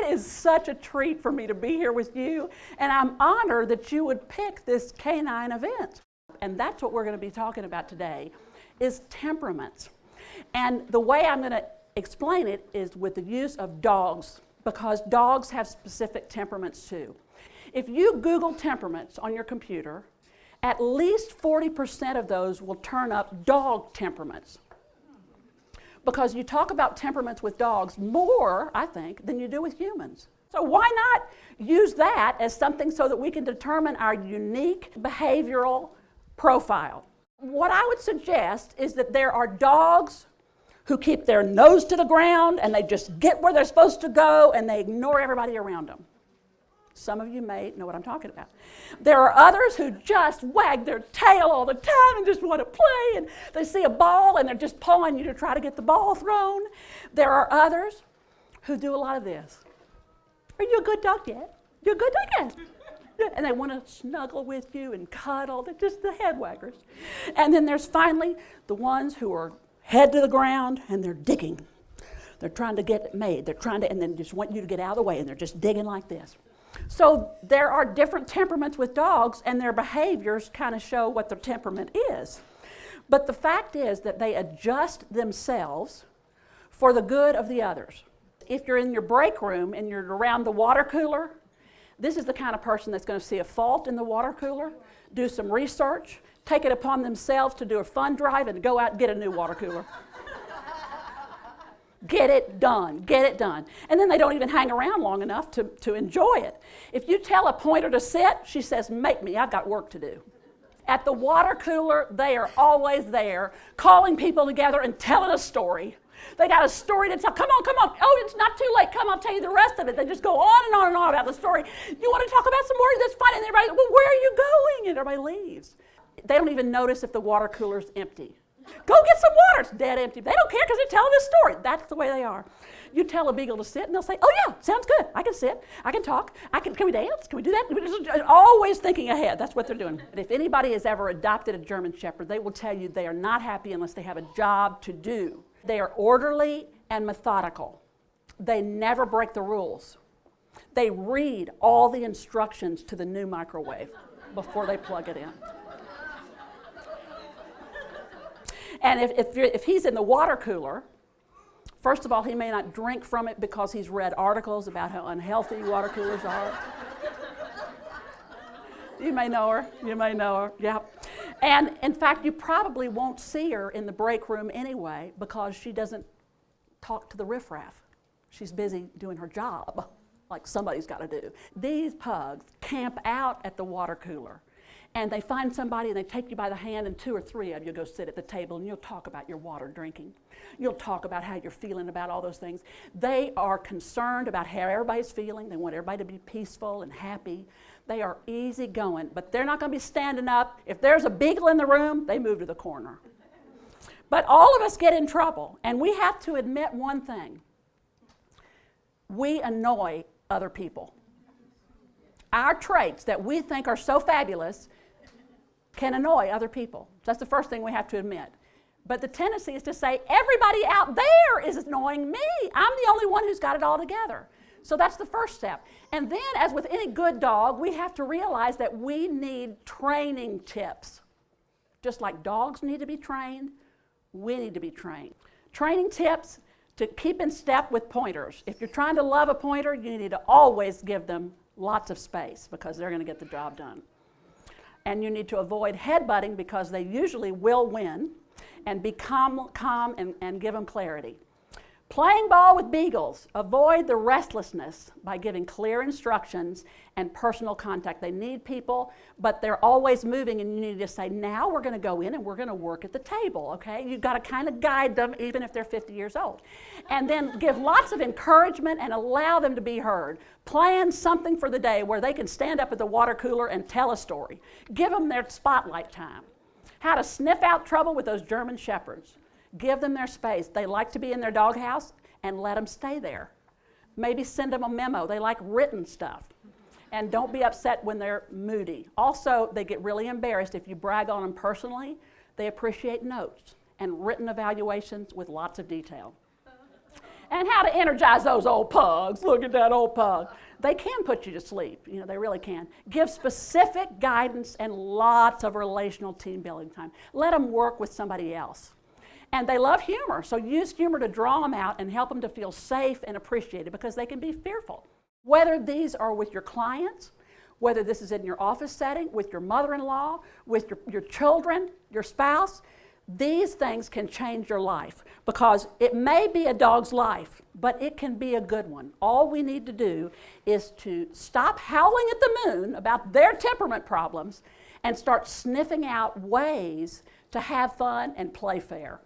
It is such a treat for me to be here with you, and I'm honored that you would pick this canine event. And that's what we're going to be talking about today, is temperaments. And the way I'm going to explain it is with the use of dogs, because dogs have specific temperaments too. If you Google temperaments on your computer, at least 40% of those will turn up dog temperaments. Because you talk about temperaments with dogs more, I think, than you do with humans. So why not use that as something so that we can determine our unique behavioral profile? What I would suggest is that there are dogs who keep their nose to the ground and they just get where they're supposed to go and they ignore everybody around them. Some of you may know what I'm talking about. There are others who just wag their tail all the time and just want to play, and they see a ball and they're just pawing you to try to get the ball thrown. There are others who do a lot of this. Are you a good dog yet? You're a good dog yet? And they want to snuggle with you and cuddle. They're just the head waggers. And then there's finally the ones who are head to the ground and they're digging. They're trying to get it made. They're trying to, and then just want you to get out of the way, and they're just digging like this. So there are different temperaments with dogs, and their behaviors kind of show what their temperament is. But the fact is that they adjust themselves for the good of the others. If you're in your break room and you're around the water cooler, this is the kind of person that's going to see a fault in the water cooler, do some research, take it upon themselves to do a fund drive and go out and get a new water cooler. Get it done, get it done. And then they don't even hang around long enough to enjoy it. If you tell a pointer to sit, she says, make me, I've got work to do. At the water cooler, they are always there, calling people together and telling a story. They got a story to tell. Come on, come on. Oh, it's not too late. Come, I'll tell you the rest of it. They just go on and on and on about the story. You want to talk about some more? That's fine. And everybody, well, where are you going? And everybody leaves. They don't even notice if the water cooler's empty. Go get some water. It's dead empty. They don't care because they're telling this story. That's the way they are. You tell a beagle to sit and they'll say, oh yeah, sounds good. I can sit. I can talk. Can we dance? Can we do that? Always thinking ahead. That's what they're doing. And if anybody has ever adopted a German Shepherd, they will tell you they are not happy unless they have a job to do. They are orderly and methodical. They never break the rules. They read all the instructions to the new microwave before they plug it in. And if he's in the water cooler, first of all, he may not drink from it because he's read articles about how unhealthy water coolers are. You may know her. You may know her. Yeah. And in fact, you probably won't see her in the break room anyway because she doesn't talk to the riffraff. She's busy doing her job, like somebody's got to do. These pugs camp out at the water cooler. And they find somebody and they take you by the hand, and 2 or 3 of you go sit at the table and you'll talk about your water drinking. You'll talk about how you're feeling about all those things. They are concerned about how everybody's feeling. They want everybody to be peaceful and happy. They are easygoing, but they're not going to be standing up. If there's a beagle in the room, they move to the corner. But all of us get in trouble, and we have to admit one thing. We annoy other people. Our traits that we think are so fabulous can annoy other people. That's the first thing we have to admit. But the tendency is to say, everybody out there is annoying me. I'm the only one who's got it all together. So that's the first step. And then, as with any good dog, we have to realize that we need training tips. Just like dogs need to be trained, we need to be trained. Training tips to keep in step with pointers. If you're trying to love a pointer, you need to always give them lots of space because they're going to get the job done. And you need to avoid headbutting because they usually will win, and be calm and give them clarity. Playing ball with beagles, avoid the restlessness by giving clear instructions and personal contact. They need people, but they're always moving, and you need to say, now we're going to go in and we're going to work at the table, okay? You've got to kind of guide them even if they're 50 years old. And then give lots of encouragement and allow them to be heard. Plan something for the day where they can stand up at the water cooler and tell a story. Give them their spotlight time. How to sniff out trouble with those German Shepherds. Give them their space. They like to be in their doghouse, and let them stay there. Maybe send them a memo. They like written stuff. And don't be upset when they're moody. Also, they get really embarrassed if you brag on them personally. They appreciate notes and written evaluations with lots of detail. And how to energize those old pugs. Look at that old pug. They can put you to sleep. You know, they really can. Give specific guidance and lots of relational team building time. Let them work with somebody else. And they love humor, so use humor to draw them out and help them to feel safe and appreciated because they can be fearful. Whether these are with your clients, whether this is in your office setting, with your mother-in-law, with your children, your spouse, these things can change your life because it may be a dog's life, but it can be a good one. All we need to do is to stop howling at the moon about their temperament problems and start sniffing out ways to have fun and play fair.